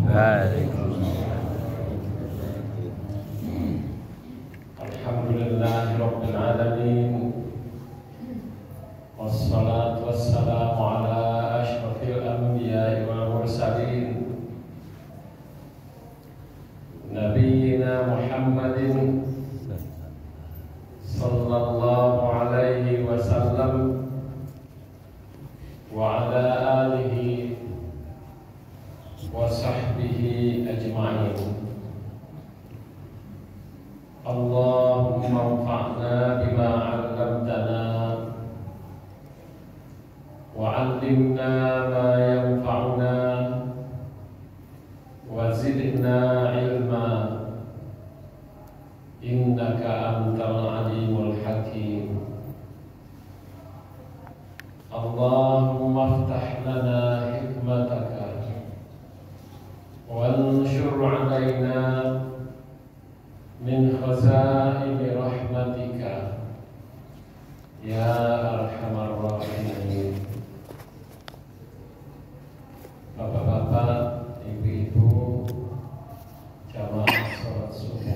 Alhamdulillahirabbil alamin. Wassalatu wassalamu ala asyrafil anbiya'i wal mursalin Nabiyyina Muhammadin sallallahu alaihi wasallam wa ala alihi wa sahbihi ajma'in. Allahumma anfa'na bima 'allamtana wa 'allimna ma yanfa'una wa zidna 'ilma innaka antal 'alimul hakim. Allahumma iftah lana hikmataka wanshur 'alaina min khazaini rahmatika ya arhamar rahimin. Bapak-bapak, ibu-ibu, jamaah salat subuh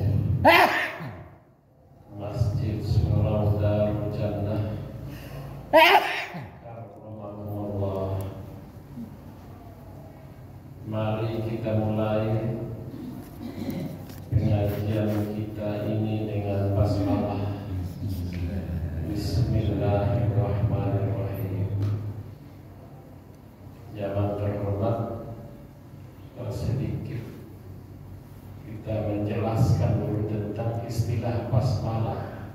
Masjid Surau Darul Jannah karramallahu. Mari kita mulai pengajian kita ini dengan basmalah. Bismillahirrahmanirrahim. Jamaah terhormat, sedikit kita menjelaskan dulu tentang istilah basmalah.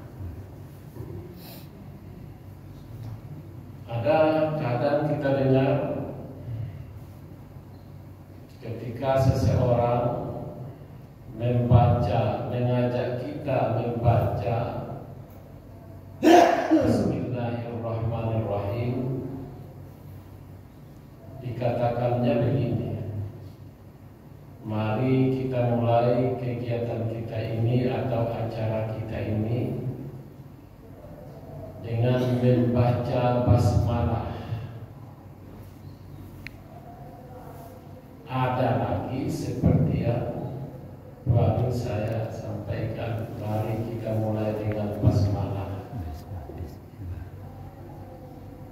Ada kadang kita dengar ketika seseorang mengajak kita membaca Bismillahirrahmanirrahim, dikatakannya begini: mari kita mulai kegiatan kita ini atau acara kita ini dengan membaca basmalah. Ada lagi seperti yang baru saya sampaikan, mari kita mulai dengan basmalah.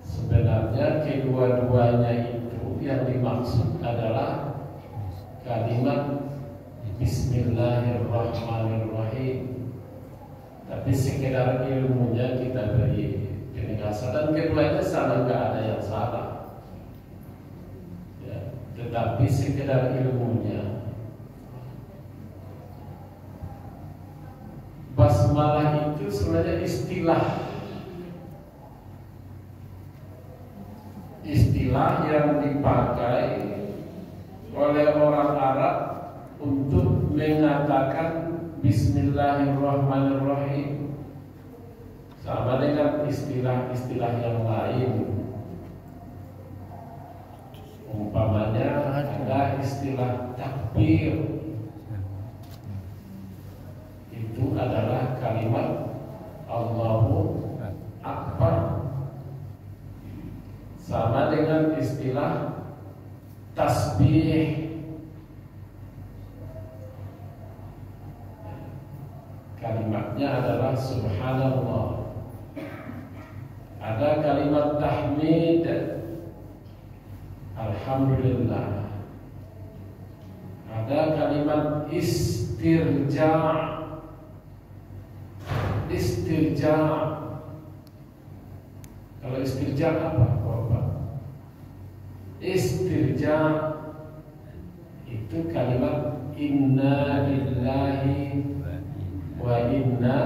Sebenarnya kedua-duanya itu yang dimaksud adalah kalimat Bismillahirrahmanirrahim, tapi sekedar ilmunya kita beri penegasan, dan keduanya sama, nggak ada yang salah ya, tetapi sekedar ilmunya. Basmalah itu sebenarnya istilah yang dipakai oleh orang Arab untuk mengatakan Bismillahirrahmanirrahim, sama dengan istilah-istilah yang lain. Umpamanya ada istilah takbir, itu adalah kalimat Allahu Akbar, sama dengan istilah tasbih, kalimatnya adalah subhanallah. Ada kalimat tahmid, alhamdulillah. Ada kalimat istirja'. Kalau istirja apa? Istirja itu kalimat inna lillahi wa inna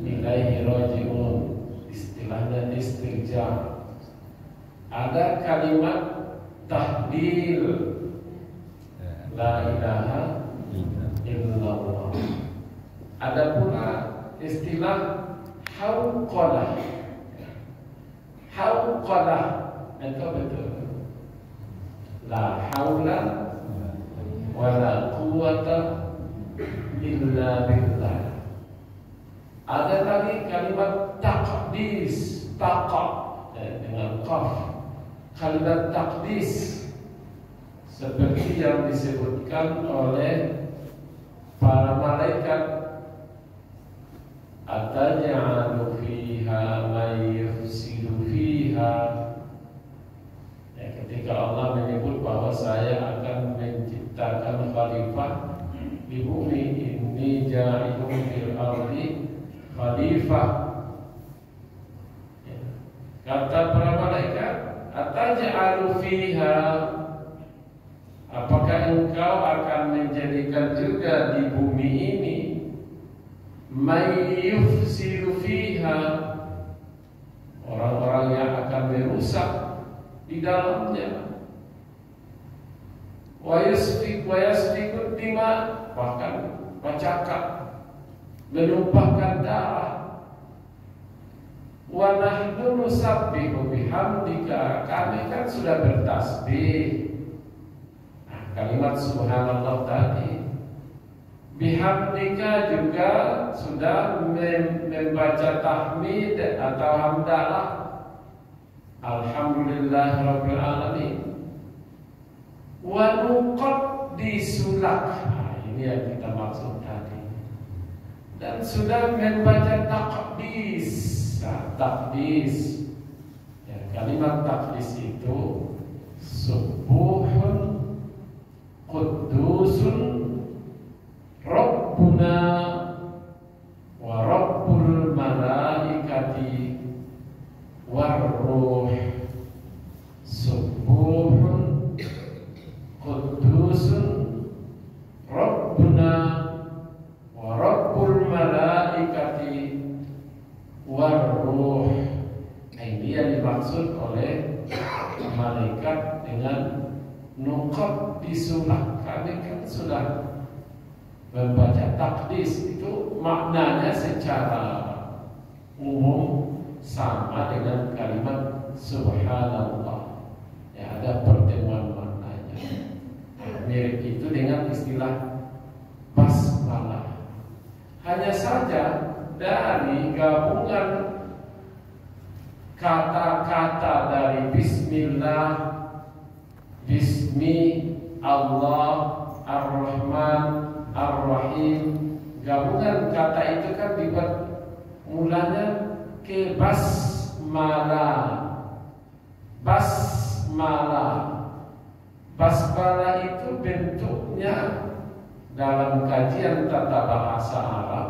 ilaihi raji'un, istilahnya istirja. Ada kalimat tahlil, la ilaha illallah. Ada pula istilah hauqalah. Itu betul, la haula wa la quwwata illa billah. Ada lagi kalimat taqdis, dengan qaf, kalimat taqdis, seperti yang disebutkan oleh para malaikat, ataj'alu fiha may yufsidu fiha. Ya, ketika Allah menyebut bahwa saya akan menciptakan khalifah di bumi, inni ja'ilun fil ardi khalifah. Ya. Kata para malaikat, ataj'alu fiha, apakah engkau akan menjadikan juga di bumi ini may yufsidu fiha, orang-orang yang akan merusak di dalamnya, wa yasfiku dima, bahkan bacakak, menumpahkan darah, wa nahnu nusabbihu bihamdika, kami kan sudah bertasbih. Kalimat subhanallah tadi, bihamdika juga sudah membaca tahmid atau hamdalah, alhamdulillahirabbil alamin. Wa nuqaddisulak, ini yang kita maksud tadi. Dan sudah membaca taqdis. Taqdis, ya, kalimat taqdis itu subuhun Qudusun Rabbuna wa Rabbul malaikati warruh. Subuhun Qudusun Rabbuna wa Rabbul malaikati warruh. Ini yang dimaksud oleh malaikat dengan nuqab disulak. Kami kan sudah membaca takdis, itu maknanya secara umum sama dengan kalimat subhanallah. Ya, ada pertemuan maknanya. Mirip itu dengan istilah basmalah. Hanya saja dari gabungan kata-kata dari bismillah, Bismi Allah Ar-Rahman Ar-Rahim, gabungan kata itu kan dibuat mulanya ke basmalah. Basmalah, basmalah itu bentuknya dalam kajian tata bahasa Arab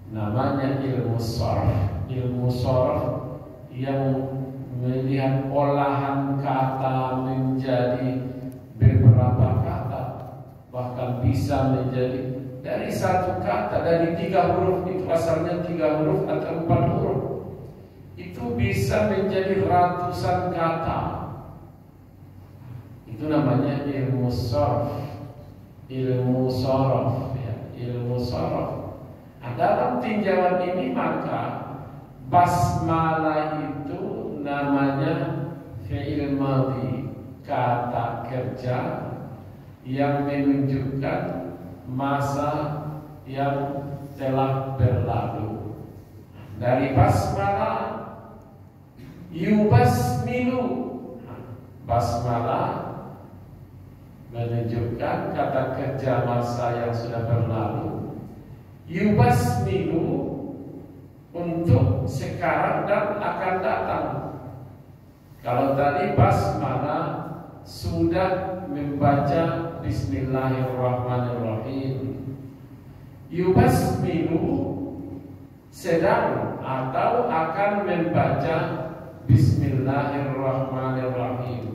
namanya ilmu sharaf. Ilmu sharaf yang melihat olahan kata menjadi beberapa kata, bahkan bisa menjadi dari satu kata, dari 3 huruf, itu asalnya 3 huruf atau 4 huruf, itu bisa menjadi ratusan kata. Itu namanya ilmu sharaf. Ilmu sharaf, ya, ilmu sharaf. Nah, dalam tinjauan ini maka basmalah itu namanya fi'il madhi, kata kerja yang menunjukkan masa yang telah berlalu. Dari basmalah yubasmilu, basmalah menunjukkan kata kerja masa yang sudah berlalu. Yubasmilu untuk sekarang dan akan datang. Kalau tadi basmalah sudah membaca bismillahirrahmanirrahim, yubasmilu sedang atau akan membaca bismillahirrahmanirrahim.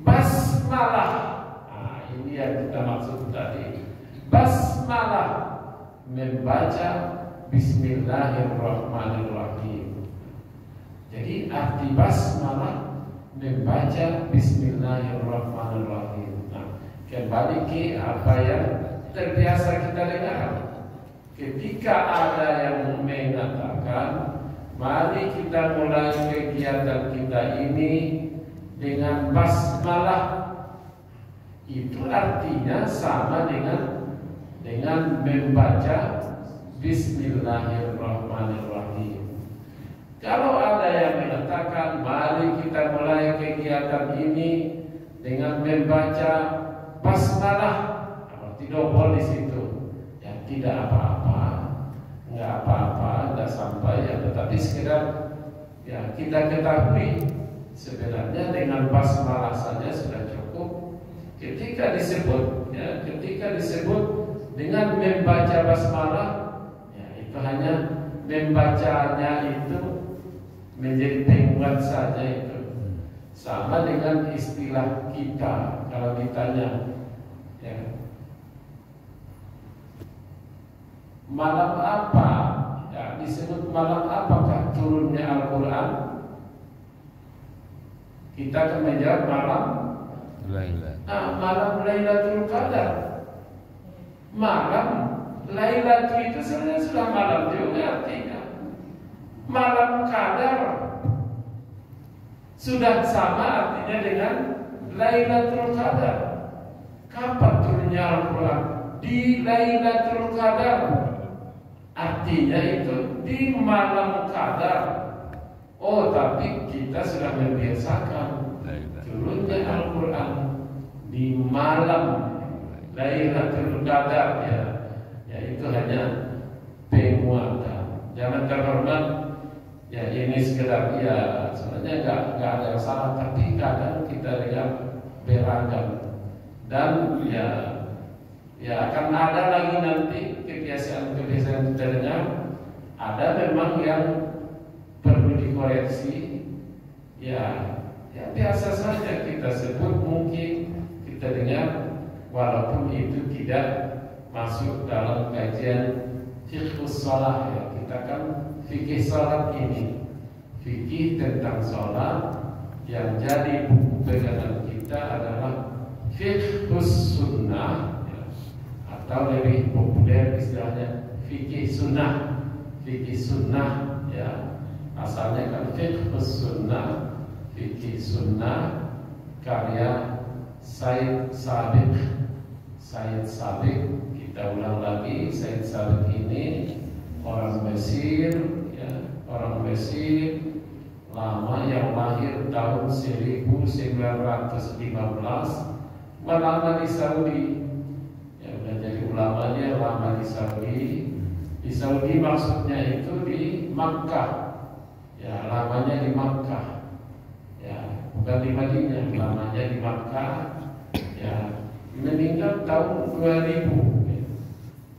Basmalah, nah, ini yang kita maksud tadi. Basmalah membaca bismillahirrahmanirrahim. Jadi arti basmalah membaca bismillahirrahmanirrahim. Nah, kembali ke apa yang terbiasa kita dengar. Ketika ada yang mengatakan, mari kita mulai kegiatan kita ini dengan basmalah, itu artinya sama dengan membaca bismillahirrahmanirrahim. Kalau ada yang mengatakan mari kita mulai kegiatan ini dengan membaca basmalah, arti double di situ. Ya tidak apa-apa, nggak apa-apa, nggak sampai ya, tetapi sekedar ya kita ketahui sebenarnya dengan basmalah saja sudah cukup. Ketika disebut dengan membaca basmalah, ya itu hanya membacanya itu menjadi penguat saja itu. Sama dengan istilah kita kalau ditanya ya, malam apa ya, disebut malam apakah turunnya Al-Quran, kita akan menjawab malam malam Lailatul Qadar. Malam Lailatul itu sebenarnya sudah malam juga, artinya malam Qadar sudah sama artinya dengan Lailatul Qadar. Kapan turunnya Al-Quran? Di Lailatul Qadar. Artinya itu di malam Qadar. Oh, tapi kita sudah membiasakan turunnya Al-Quran di malam Lailatul Qadar ya. Ya itu hanya penguatan. Jangan terhormat. Ya ini sekedar ya sebenarnya nggak ada yang salah, tapi kadang kita lihat beragam dan ya akan ada lagi nanti kebiasaan kita dengar ada memang yang perlu dikoreksi ya biasa saja kita sebut, mungkin kita dengar walaupun itu tidak masuk dalam kajian fiqhus shalah ya. Kita kan fikih salat ini, fikih tentang salat yang jadi buku pegangan kita adalah fiqhus sunnah ya, atau lebih populer istilahnya fikih sunnah. Fikih sunnah ya, asalnya kan fiqhus sunnah, fikih sunnah karya Said Sabiq. Kita ulang lagi, Said Sabiq ini orang Mesir ya, orang Mesir lama yang lahir tahun 1915, lama di Saudi ya, udah jadi ulamanya lama di Saudi. Di Saudi maksudnya itu di Makkah ya, lamanya di Makkah ya, bukan di Madinah, lamanya di Makkah ya. Meninggal tahun 2000 ya.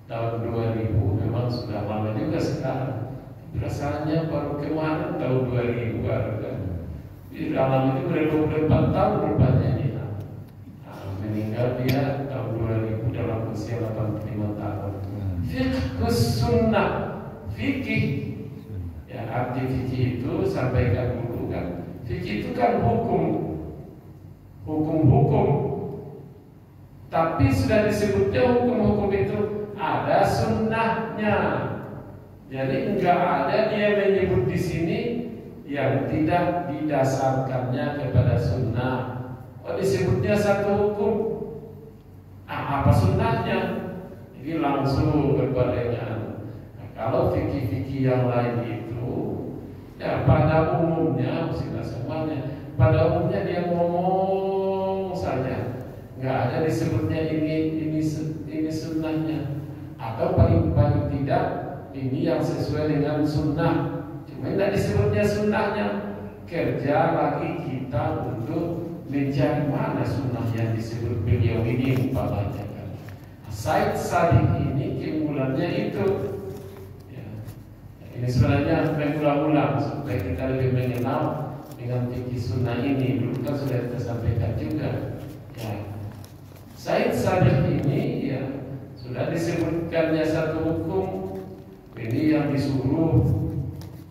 Tahun 2000 memang sudah lama juga sekarang. Rasanya baru kemarin tahun 2000 kan. Di dalam itu udah 24 tahun rupanya ini. Meninggal dia tahun 2000 dalam usia 85 tahun. Fiqhus sunnah, fikih. Ya arti fikih itu sampaikan dulu kan. Fikih itu kan hukum-hukum. Tapi sudah disebutnya hukum-hukum itu ada sunnahnya. Jadi enggak ada dia menyebut di sini yang tidak didasarkannya kepada sunnah. Oh disebutnya satu hukum. Apa sunnahnya? Ini langsung berbarengan. Nah, kalau fikih-fikih yang lain itu, ya pada umumnya, tidak semuanya. Pada umumnya dia ngomong saja. Nggak ada disebutnya ini sunnahnya, atau paling tidak ini yang sesuai dengan sunnah. Cuma tidak disebutnya sunnahnya. Kerja lagi kita untuk mencari mana sunnah yang disebut beliau ini umpamanya kan. Said Sabiq ini keunggulannya itu. Ya. Ini sebenarnya mengulang-ulang supaya kita lebih mengenal dengan fikih sunnah ini. Dulu kan sudah kita sampaikan juga. Ya. Said Sabiq ini ya sudah disebutkannya satu hukum, ini yang disuruh,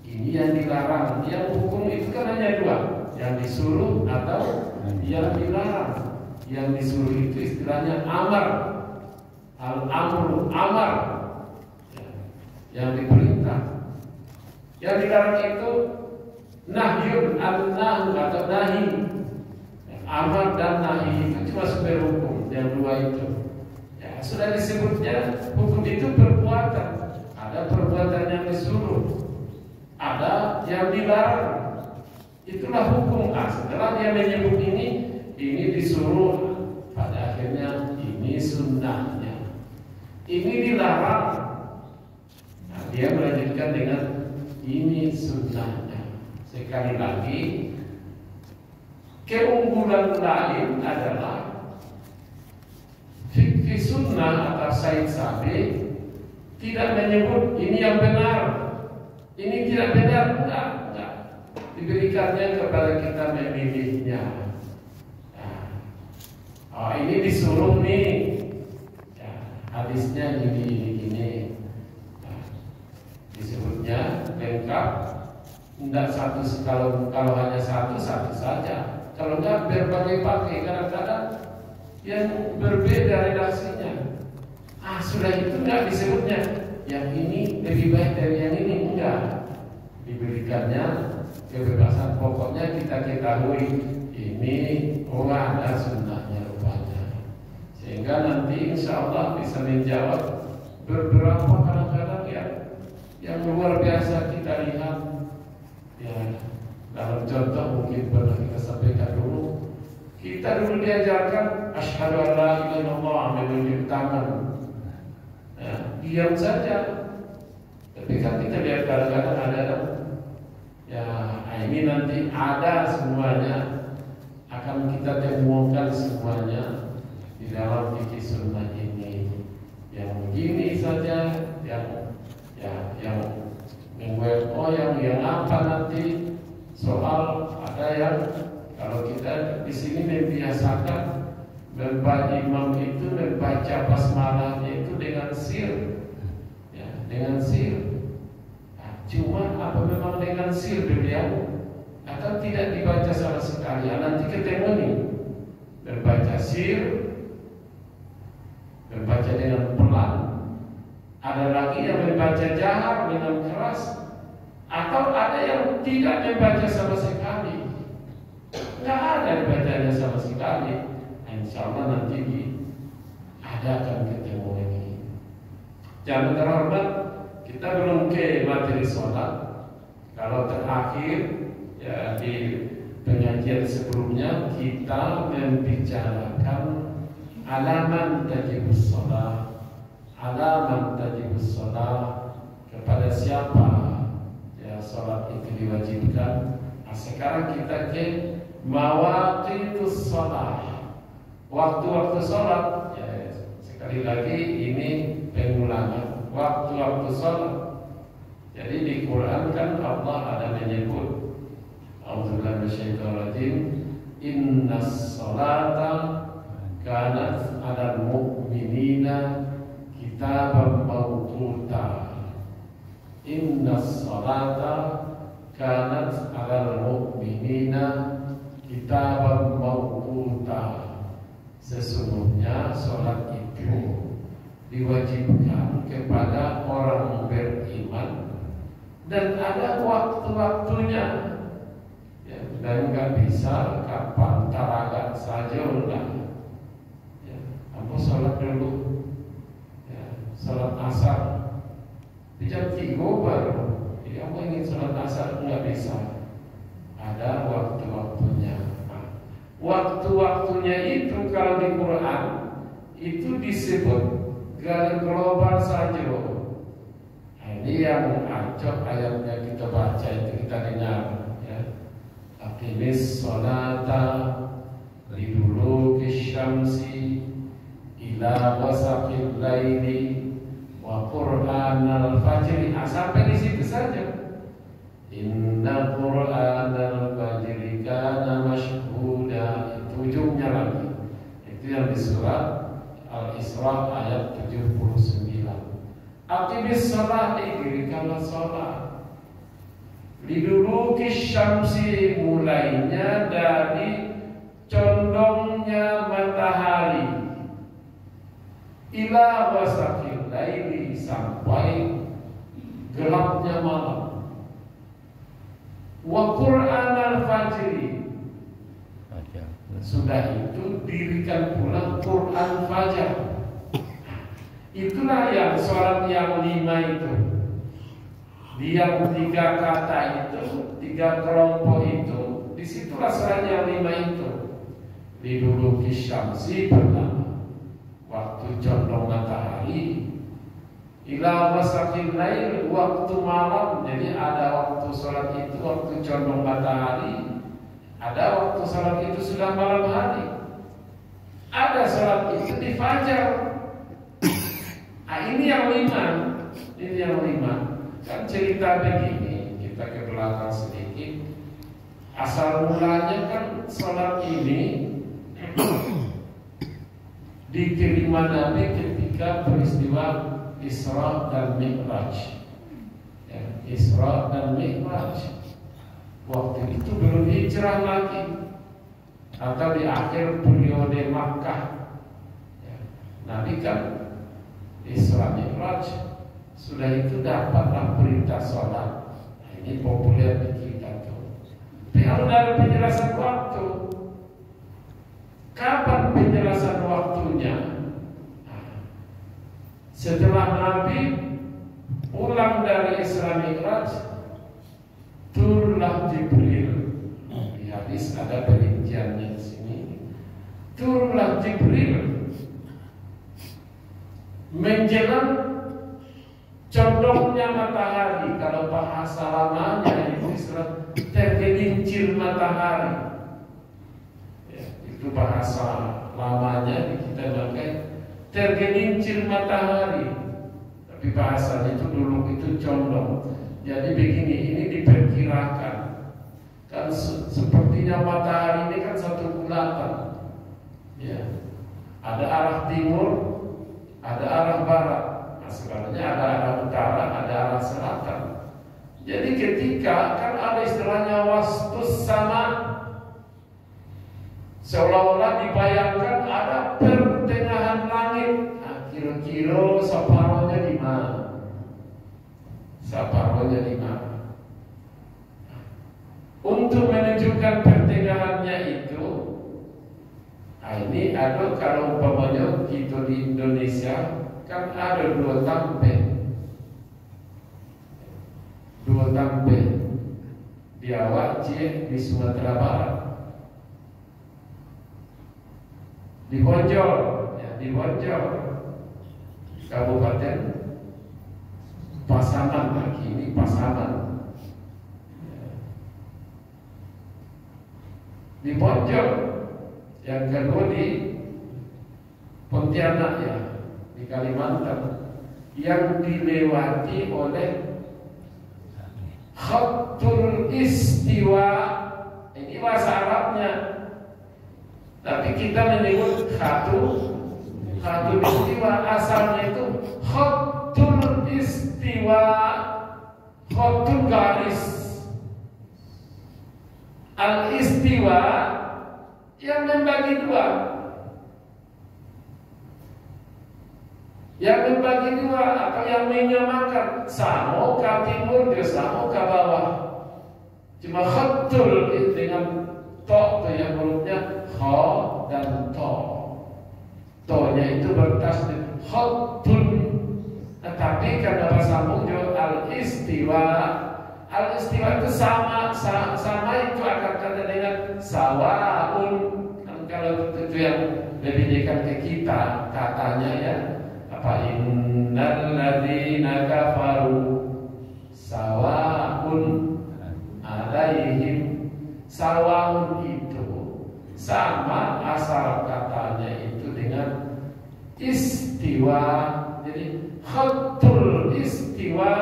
ini yang dilarang. Yang hukum itu kan hanya dua, yang disuruh atau yang dilarang. Yang disuruh itu istilahnya amar, al-amru, amar ya, yang diperintah. Yang dilarang itu nahyun, al-nahu atau nahi. Amar dan nahi itu cuma sumber hukum. Yang dua itu ya sudah disebutnya hukum itu perbuatan. Ada perbuatan yang disuruh, ada yang dilarang. Itulah hukum. Setelah dia menyebut ini ini disuruh, pada akhirnya ini sunnahnya, ini dilarang. Nah, dia melanjutkan dengan ini sunnahnya. Sekali lagi, keunggulan lain adalah fikih sunnah atau Said Sabi tidak menyebut ini yang benar, ini tidak benar, enggak. Diberikannya kepada kita memilihnya. Nah, ini disuruh nih, ya, hadisnya gini. Nah, disebutnya lengkap, tidak satu, kalau hanya satu saja. Kalau enggak berbagai-bagai, kadang-kadang yang berbeda redaksinya. Sudah itu enggak disebutnya yang ini lebih baik dari yang ini, enggak. Diberikannya kebebasan, pokoknya kita ketahui ini ada sunnahnya rupanya, sehingga nanti insya Allah bisa menjawab beberapa kadang-kadang yang luar biasa kita lihat. Ya, dalam contoh mungkin pernah kita sampaikan dulu, kita dulu diajarkan asyhadu an la ilaha illallah, menunjuk tangan, ya, diam saja. Tapi kan kita lihat kadang-kadang ada ini nanti ada semuanya, akan kita temukan semuanya di dalam fikih sunnah ini. Yang begini saja, yang yang apa nanti soal ada yang kalau kita di sini membiasakan membaca imam itu membaca basmalahnya itu dengan sir, ya, dengan sir. Cuma apa memang dengan sir beliau atau tidak dibaca sama sekali? Nanti ketemu nih, membaca sir, membaca dengan pelan. Ada lagi yang membaca jahar dengan keras, atau ada yang tidak membaca sama sekali. Nggak ada bacanya sama sekali. Insya Allah nanti akan ketemu ini. Jangan terhormat. Kita belum ke materi sholat. Kalau terakhir ya di pengajian sebelumnya kita membicarakan alaman tajibus sholat, kepada siapa ya sholat itu diwajibkan. Nah, sekarang kita ke mawaqitus sholat, waktu-waktu sholat. Ya, sekali lagi ini pengulangan waktu-waktu sholat. Jadi di Quran kan Allah ada menyebut, a'udzubillahi minasyaitonir rajim, innas sholata kanat 'alal mu'minina kitaban mawquta. Innas sholata kanat 'alal mu'minina kitaban mawquta. Sesungguhnya sholat itu diwajibkan kepada orang beriman dan ada waktu-waktunya, ya, dan nggak bisa kapan taragat saja udah. Ya, kamu sholat dulu, ya, sholat asar di jam 3 baru. Jadi kamu ingin sholat asar nggak bisa, ada waktu-waktunya. Nah, waktu-waktunya itu kalau di Quran itu disebut garis global saja. Nah, ini yang acok ayatnya kita baca itu kita dengar, ya. Aqimis sholata liduluki syamsi ila wasaqil laili wa qur'anal fajri. Sampai di situ saja. Inna qur'anal fajri kana mashhuda. Itu ujungnya lagi. Itu yang di surat Al-Isra ayat 79. Aqimis sholat, dirikanlah sholat. Liduluki syamsi, mulainya dari condongnya matahari, ila wasaqil laili, sampai gelapnya malam. Wa Qur'an al-fajri, sudah itu dirikan pula Quran Fajar. Itulah yang sholat yang 5 itu. Yang 3 kata itu, 3 kelompok itu, disitulah sholat yang 5 itu. liduluki syamsi pertama, waktu condong matahari, ila wasaqil lail, waktu malam. Jadi ada waktu sholat itu waktu condong matahari, ada waktu sholat itu sudah malam hari, ada sholat itu di fajar. Nah, ini yang lima. Ini yang lima. Kan cerita begini, kita ke belakang sedikit. Asal mulanya kan sholat ini diterima Nabi ketika peristiwa Isra dan Mi'raj. Ya, Isra dan Mi'raj. Waktu itu belum hijrah lagi, atau di akhir periode Makkah. Ya, Nabi kan Isra Mi'raj, sudah itu dapatlah perintah sholat. Nah, ini populer di kita tuh. Tapi kalau dari penjelasan waktu, kapan penjelasan waktunya? Setelah Nabi pulang dari Isra Mi'raj, turunlah Jibril. Di hadis ada perinciannya di sini. Turunlah Jibril menjelang condongnya matahari. Kalau bahasa lamanya itu istilah tergelincir matahari. Ya, itu bahasa lamanya kita pakai tergelincir matahari. Tapi bahasanya itu dulu itu condong. Jadi begini, ini diperkirakan kan sepertinya matahari ini kan satu bulatan. Ya, ada arah timur, ada arah barat. Sebenarnya ada arah utara, ada arah selatan. Jadi ketika kan ada istilahnya wastus sama, seolah-olah dibayangkan ada pertengahan langit. Nah, kira-kira separuhnya di mana? Separuhnya di mana? Untuk menunjukkan pertengahannya itu, nah ini ada kalau umpamanya kita di Indonesia kan ada dua tampe di Aceh, di Sumatera Barat, di Bonjol, ya, di Bonjol, Kabupaten Pasaman, lagi ini Pasaman, di Bonjol, yang kedua di Pontianak, ya, di Kalimantan, yang dilewati oleh Khatul Istiwa. Ini bahasa Arabnya, tapi kita menyebut Khatul Istiwa. Asalnya itu Khatul Istiwa, Khatul garis, Al-Istiwa yang membagi dua. Yang membagi dua atau yang menyamakan, samo ke timur, dia samo ke bawah. Cuma khatul dengan to tuh yang hurufnya kha dan to. To-nya itu bertasdid khatul. Tetapi karena bahasa sambung juga al-istiwa. Al-istiwa itu sama itu akan kata dengan sawaun. Kan kalau itu yang lebih dekat ke kita katanya ya. Fa innal ladzina kafaru sawaun alaihim. Sawaun itu sama asal katanya itu dengan istiwa. Jadi khatul istiwa,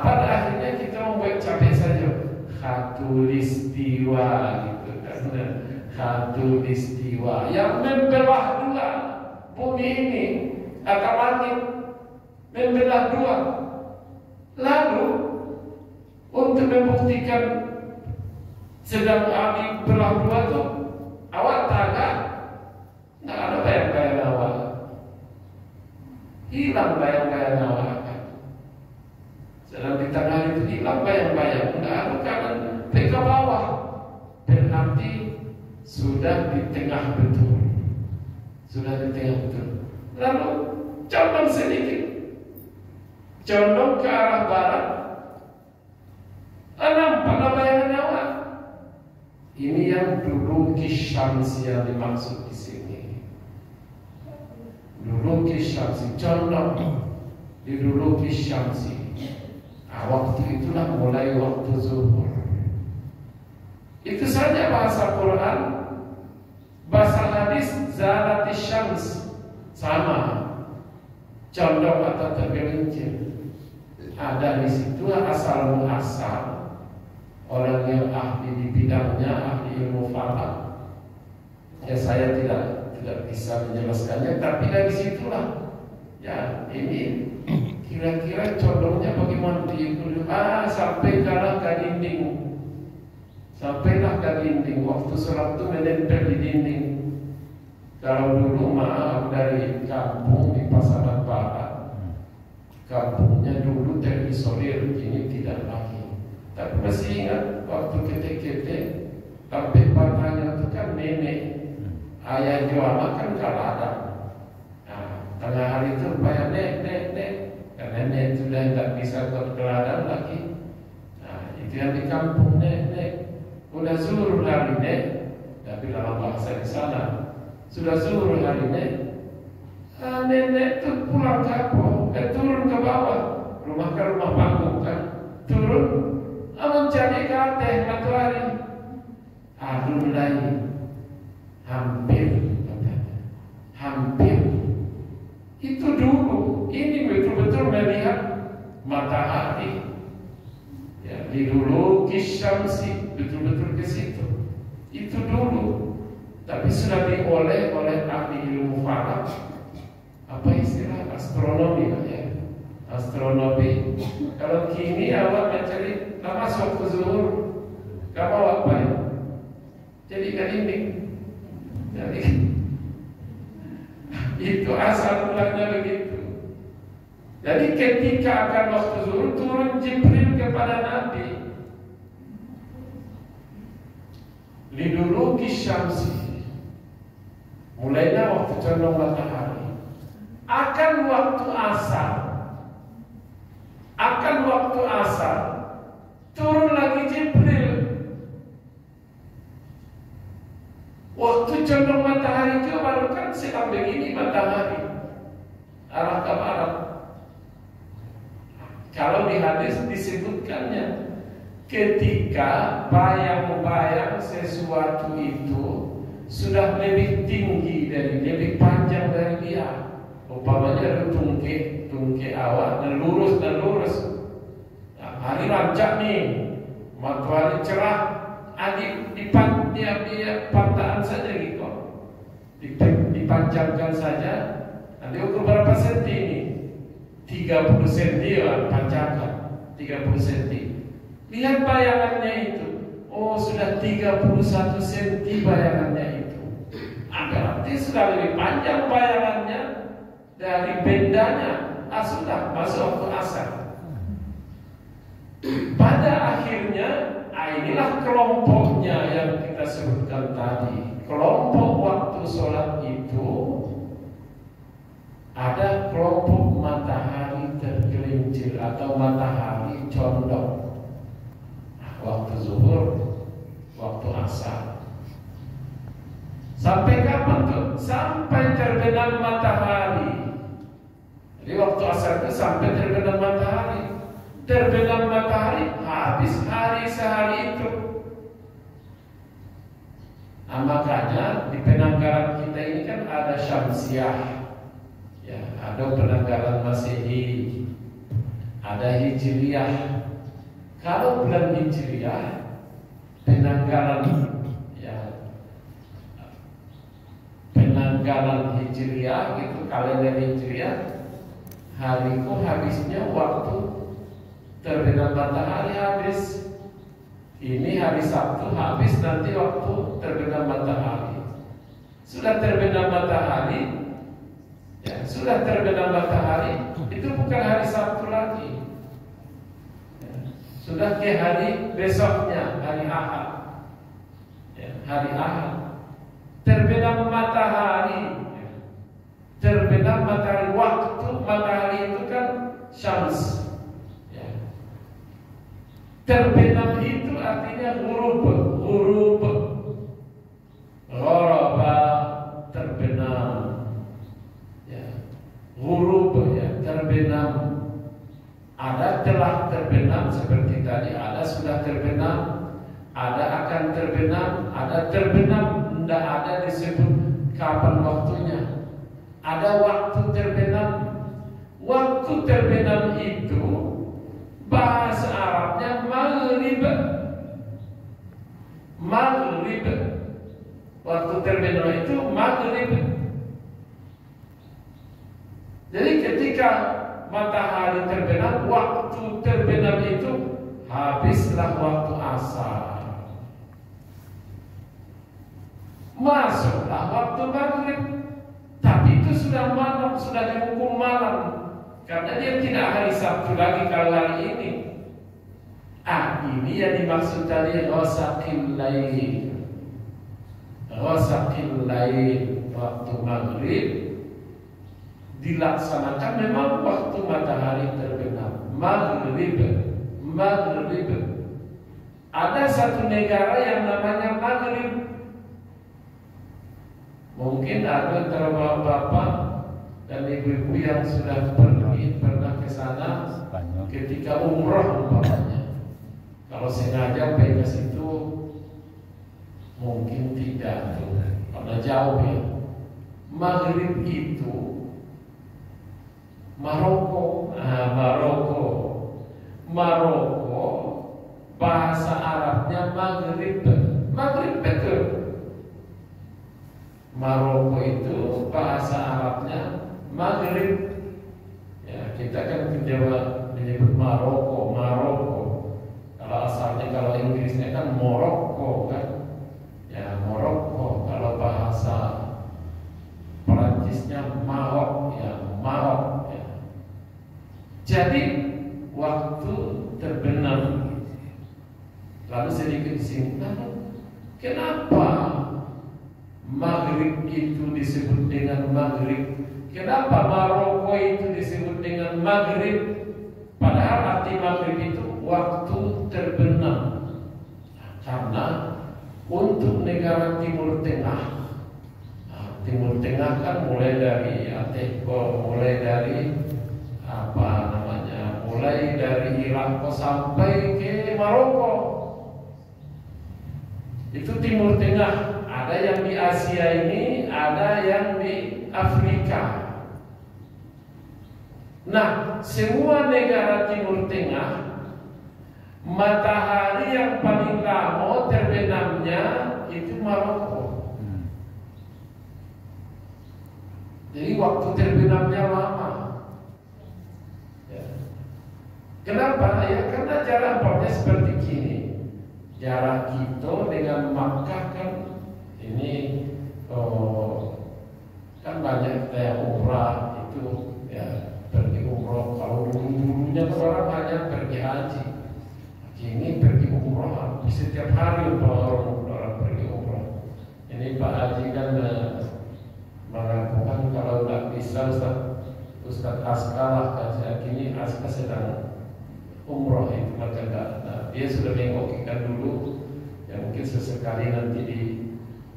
pada akhirnya kita membuat capek saja khatul istiwa gitu kan. Khatul istiwa yang membelah dua bumi ini atau langit, membelah dua. Lalu untuk membuktikan sedang Abi belah dua tuh, awak tahu nggak ada bayang-bayang awak, hilang bayang-bayang awak kan. Sedang di tengah itu hilang bayang-bayang, nggak ada kanan ke bawah, berarti sudah di tengah betul. Sudah di tengah betul. Lalu condong sedikit, condong ke arah barat, nampak bayangan awak. Ini yang duluki syamsi yang dimaksud di sini. Duluki syamsi, contoh di duluki syamsi. Nah, waktu itulah mulai waktu zuhur. Itu saja bahasa Quran. Bahasa hadis zalati syams sama. Contoh atau tergelincir. Ada di situ asal muasal. Orang yang ahli di bidangnya, ahli ilmu falak. Ya saya tidak bisa menjelaskannya, tapi dari situlah. Ya ini kira-kira condongnya bagaimana diikuti? Sampailah ke dinding. Sampailah ke dinding. Waktu sholat itu menempel di dinding. Kalau dulu maaf dari kampung di Pasaman Barat, kampungnya dulu terisolir, kini tidak lagi. Tapi masih ingat waktu ketek-ketek sampai batanya itu kan nenek, ayah jualan kan kalau ada. Nah, tengah hari itu bayar nek, karena nenek sudah tidak bisa berkeladang lagi. Nah, itu yang di kampung nek, udah zuhur hari nek, tapi dalam bahasa di sana sudah zuhur hari nek. Nenek itu pulang kapal, turun ke bawah, rumah panggung kan, turun. Mencari kateh matahari. Aduh lagi hampir itu dulu. Ini betul-betul melihat matahari. Ya, di dulu kisyamsi betul-betul ke situ. Itu dulu. Tapi sudah dioleh oleh ahli ilmu falak. Apa istilah astronomi ya? Astronomi. Kalau kini awak mencari nama waktu zuhur, kamu apa ya? Jadi kan ini, jadi itu asal mulanya begitu. Jadi ketika akan waktu zuhur turun Jibril kepada Nabi. Liduluki syamsi, mulainya waktu condong matahari. Akan waktu asar turun lagi Jibril. Waktu condong matahari itu baru kan sedang begini matahari arah ke barat. Kalau di hadis disebutkannya ketika bayang-bayang sesuatu itu sudah lebih tinggi lebih panjang dari dia. Umpamanya ada tungke awak dan lurus. Nah, hari rancak nih, matahari cerah, dia pantaan saja gitu, dipanjangkan saja. Nanti ukur berapa senti ini? 30 senti lah, panjangkan 30 senti. Lihat bayangannya itu. Oh, sudah 31 senti bayangannya itu. Berarti sudah lebih panjang bayangannya dari bendanya. Sudah masuk waktu asar. Pada akhirnya, inilah kelompoknya yang kita sebutkan tadi. Kelompok waktu sholat itu ada kelompok matahari tergelincir atau matahari condong. Waktu zuhur, waktu asar. Sampai kapan tuh? Sampai terbenam matahari. Jadi waktu asar itu sampai terbenam matahari. Terbenam matahari, habis hari sehari itu. Nah, makanya di penanggalan kita ini kan ada Syamsiah, ya, ada penanggalan Masehi, ada Hijriyah. Kalau bulan Hijriyah, penanggalan Hijriyah gitu, kalender Hijriyah, hariku habisnya waktu terbenam matahari habis. Ini hari Sabtu habis nanti waktu terbenam matahari. Sudah terbenam matahari, ya, sudah terbenam matahari, itu bukan hari Sabtu lagi. Ya, sudah ke hari besoknya, hari Ahad. Ya, hari Ahad. Terbenam matahari. Ya, terbenam matahari, waktu matahari itu kan syams. Terbenam itu artinya huruf. Ghurub ya, terbenam. Ada telah terbenam seperti tadi, ada sudah terbenam, ada akan terbenam, ada terbenam, tidak ada disebut kapan waktunya. Ada waktu terbenam. Waktu terbenam itu bahasa Arabnya maghrib. Maghrib. Waktu terbenam itu maghrib. Jadi ketika matahari terbenam, waktu terbenam itu habislah waktu asar. Masuklah waktu maghrib. Tapi itu sudah malam, sudah dihukum malam. Karena dia tidak hari Sabtu lagi kalau hari ini. Ini yang dimaksud tadi ghasaqil lail. Ghasaqil lail, waktu maghrib dilaksanakan memang waktu matahari terbenam. Maghrib. Ada satu negara yang namanya maghrib. Mungkin ada antara bapak dan ibu-ibu yang sudah pernah ke sana ketika umroh umpamanya. Kalau sengaja pergi ke situ mungkin tidak, karena jauh ya. Maghrib itu Maroko. Maroko bahasa Arabnya maghrib. Maghrib betul. Maroko itu bahasa Arabnya maghrib. Ya, kita kan Jawa menyebut Maroko. Kalau asalnya, kalau Inggrisnya kan Morocco kan. Ya, Morocco. Kalau bahasa Perancisnya Maroc ya. Jadi waktu terbenam. Lalu sedikit singkat, kenapa maghrib itu disebut dengan maghrib? Kenapa Maroko itu disebut dengan maghrib? Padahal arti maghrib itu waktu terbenam. Karena untuk negara Timur Tengah, Timur Tengah kan mulai dari Ateko, mulai dari mulai dari Irak sampai ke Maroko. Itu Timur Tengah. Ada yang di Asia ini, ada yang di Afrika. Nah, semua negara Timur Tengah, matahari yang paling lama terbenamnya itu Maroko. Jadi waktu terbenamnya lama. Kenapa? Ya karena jarak portnya seperti gini. Jarak kita dengan Makkah kan ini kan banyak yang umrah itu ya, pergi umrah. Kalau dulunya orang banyak pergi haji. Kini pergi umrah setiap hari orang pergi umrah. Ini Pak Haji kan mengatakan kalau nggak bisa Ustaz Askalah kan kini Aska sedang umroh itu, maka dia sudah mengokikan dulu ya, mungkin sesekali nanti di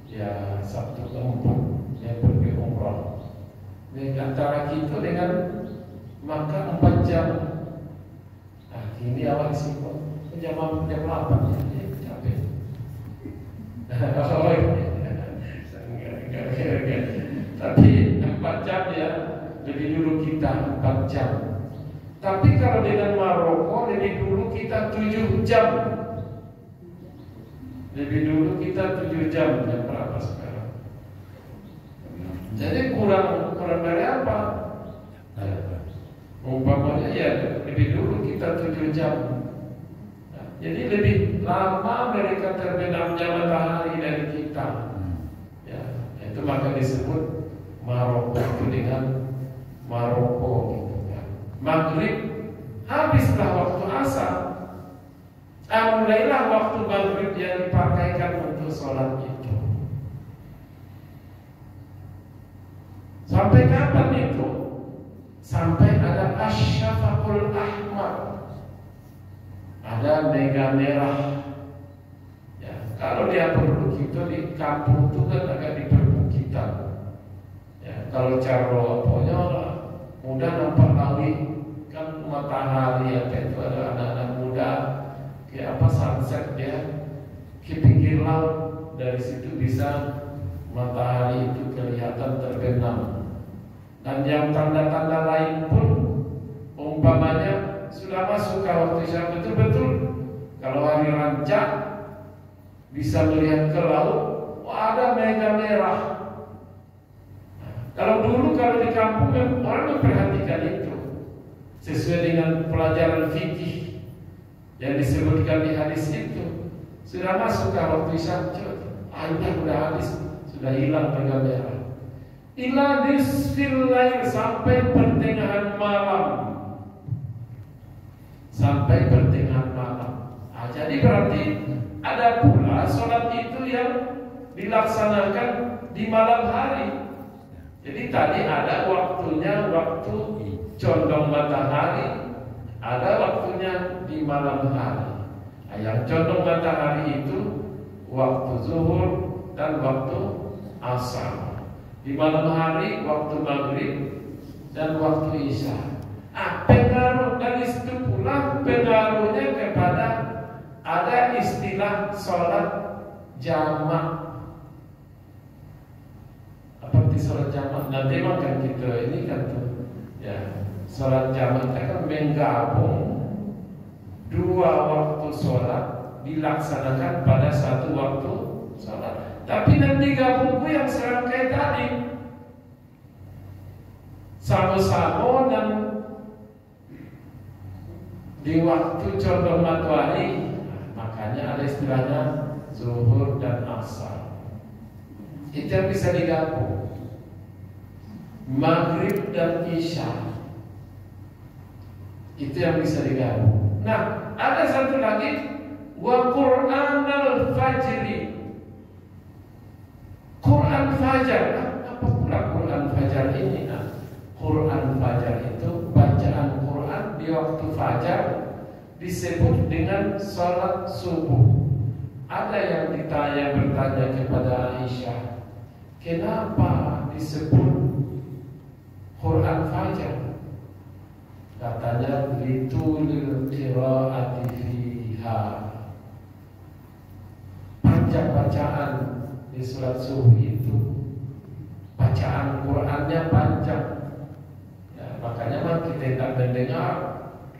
ya Sabtu keempat dia pergi umroh. Di antara kita dengan maka 4 jam. Nah ini awal sih kok jam 8 ya, capek. Enggak. Tapi 4 jam ya, lebih dulu kita 4 jam. Tapi kalau dengan Maroko lebih dulu kita 7 jam. Lebih dulu kita 7 jam. Jam berapa sekarang? Jadi kurang dari apa? Umpamanya ya lebih dulu kita 7 jam. Nah, jadi lebih lama mereka terbenamnya matahari dari kita. Ya, itu maka disebut Maroko itu dengan Maroko. Maghrib habislah waktu asar. Mulailah waktu maghrib yang dipakaikan untuk sholat itu. Sampai kapan itu? Sampai ada asyafaqul ahmar, ada mega merah. Ya, kalau dia penduduk itu di kampung itu kan agak di perbukitan. Ya, kalau Carlo pokoknya bisa matahari itu kelihatan terbenam. Dan yang tanda-tanda lain pun umpamanya sudah masuk ke waktu isya betul-betul. Kalau hari rancak bisa melihat ke laut, ada mega merah. Kalau dulu kalau di kampung orang memperhatikan itu sesuai dengan pelajaran fikih yang disebutkan di hadis itu. Sudah masuk ke waktu isya, sudah habis, sudah hilang mega merah. Ila nisfil lail, sampai pertengahan malam. Sampai pertengahan malam. Jadi berarti ada pula sholat itu yang dilaksanakan di malam hari. Jadi tadi ada waktunya, waktu condong matahari, ada waktunya di malam hari. Yang condong matahari itu waktu zuhur dan waktu asar. Di malam hari waktu maghrib dan waktu isya. Pengaruh dari situ pula pengaruhnya kepada ada istilah sholat jamak. Apa itu sholat jamak? Nanti makan kita ini kan tuh, ya, sholat jamak itu kan menggabung dua waktu sholat dilaksanakan pada satu waktu sholat. Tapi nanti gabungku yang serangkai tadi sama-sama dan di waktu condong matahari. Makanya ada istilahnya zuhur dan asar. Itu yang bisa digabung. Maghrib dan isya, itu yang bisa digabung. Nah, ada satu lagi, wa Qur'an al-fajri. Quran Fajar. Apa pula Quran Fajar ini? Quran Fajar itu bacaan Quran di waktu fajar disebut dengan salat subuh. Ada yang bertanya kepada Aisyah, kenapa disebut Quran Fajar? Katanya litulil qiraati fiha. Panjang bacaan di surat subuh itu, bacaan Qurannya panjang. Ya, makanya kita tidak mendengar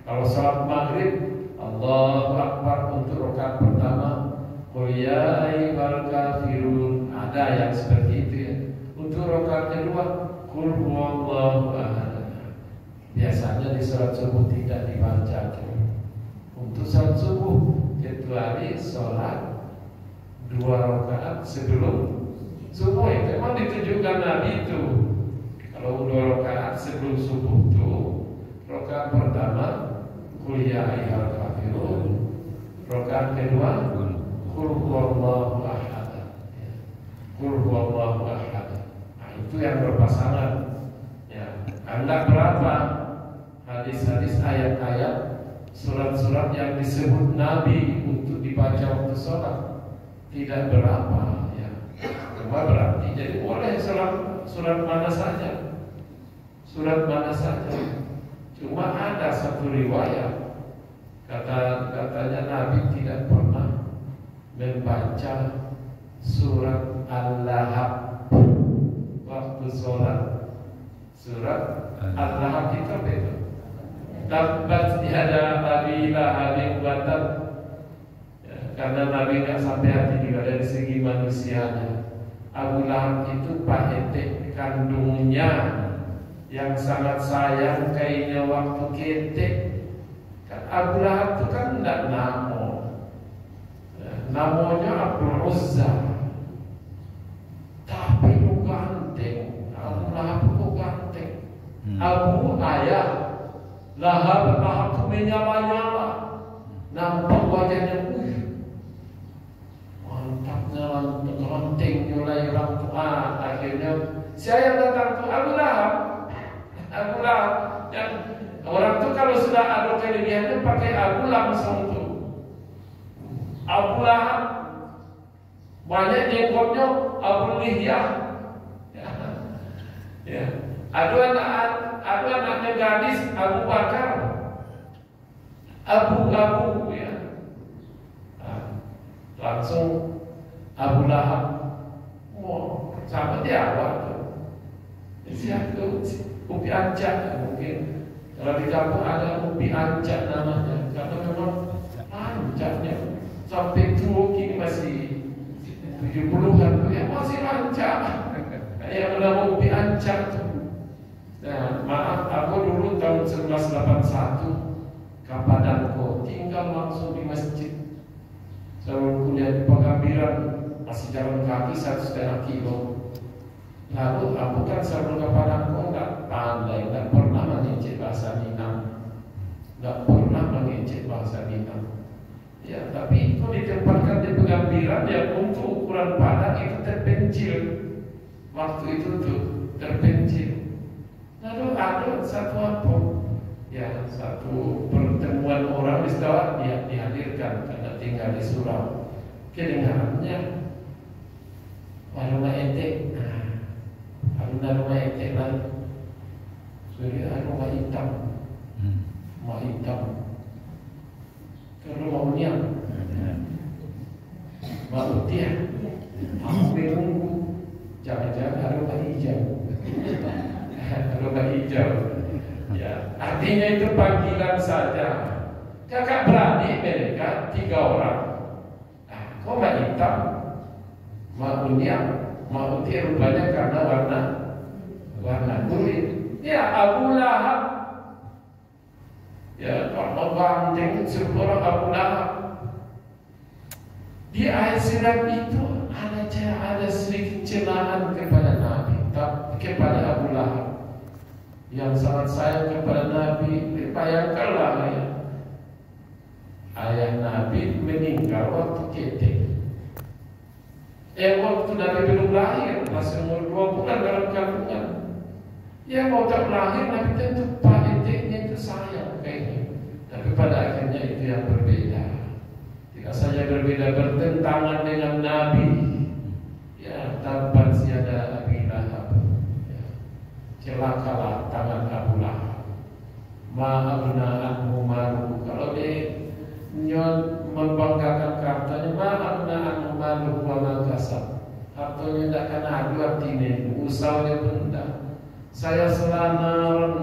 kalau salat maghrib Allahu Akbar untuk rakaat pertama, qul ya ayyuhal kafirun, ada yang seperti itu ya. Untuk rakaat kedua, qul huwallahu ahad. Biasanya di salat subuh tidak dibaca untuk salat subuh, kecuali salat 2 rakaat sebelum subuh. Itu memang ditujukan Nabi itu. Kalau 2 rakaat sebelum subuh itu, rakaat pertama qul ya ayyuhal kafirun, rakaat kedua qul huwallahu ahad. Qul huwallahu ahad. Nah, itu yang berpasangan. Ya, Anda berapa hadis-hadis, ayat-ayat, surat-surat yang disebut Nabi untuk dibaca waktu sholat? Tidak berapa ya. Cuma berarti jadi boleh surat mana saja. Surat mana saja. Cuma ada satu riwayat katanya Nabi tidak pernah membaca surat Al-Lahab waktu sholat. Surat Al-Lahab itu apa itu? Tabbat yada abi lahabin wa tab. Karena Nabi nggak sampai hati juga dari segi manusianya. Abu Lahab itu Pak Ete kandungnya yang sangat sayang kayaknya waktu ketek. Kan Abu Lahab itu kan tidak namo, namanya Abdul Uzza. Tapi lu ganteng, Abu Lahab itu ganteng. Abu ayah, Lahab itu menyala-nyala, nampak wajahnya ranting mulai rambut. Akhirnya saya datang ke Abu Lahab. Abu Lahab yang orang tuh kalau sudah ada kelebihannya pakai Abu langsung tuh. Abu Lahab banyak jenggotnya, Abu Lihyah. Ya. Ada anaknya gadis, Abu Bakar, Abu ya. Langsung Abu Lahab sama dia awal tuh. Siapa ubi ancak mungkin kalau di kampung ada ubi ancak namanya karena memang ancaknya sampai tua kini masih 70-an tuh ya masih ancak. Yang bernama ubi ancak tuh. Nah, maaf, aku dulu tahun 1981 ke Padangko, tinggal langsung di masjid. Sebelum kuliah di Pagambiran masih jalan kaki 1,5 kilo. Lalu aku kan sebelum ke Padangko nggak pandai, nggak pernah mengecek bahasa Minang, nggak pernah mengecek bahasa Minang. Ya, tapi itu ditempatkan di Pagambiran ya untuk ukuran Padang itu terpencil. Waktu itu tuh terpencil. Lalu ada satu apa? Ya, satu pertemuan orang istilah dia dihadirkan karena tinggal di Surau. Kedengarannya aroma ente, aroma ente lah. Sudah aroma hitam, mau hitam. Kalau mau niat, mau dia, aku menunggu. Jangan-jangan aroma hijau. Aroma hijau. Ya, artinya itu panggilan saja. Kakak beradik mereka 3 orang. Nah, kok mak hitam, mak unyam, mak uti rupanya karena warna kulit. Ya, Abu Lahab. Ya, kalau banteng 10 orang Abu Lahab. Di ayat surat itu ada sedikit celaan kepada Nabi, kepada Abu Lahab yang sangat sayang kepada Nabi. Bayangkanlah ya, ayah Nabi meninggal waktu ketek. Waktu Nabi belum lahir, masih umur 2 bulan dalam kandungan. Ya mau tak lahir, Nabi tentu Pak eteknya itu sayang kayaknya. Tapi pada akhirnya itu yang berbeda. Tidak saja berbeda, bertentangan dengan Nabi. Ya, tabbat yada Abi Lahab. Ya, celakalah tangan Abu Lahab. Ma aghna anhu maluhu. Kalau dia membanggakan hartanya, ma aghna anhu maluhu wa ma kasab. Hartanya tidak akan adu artinya, usahanya pun tidak. Saya selanar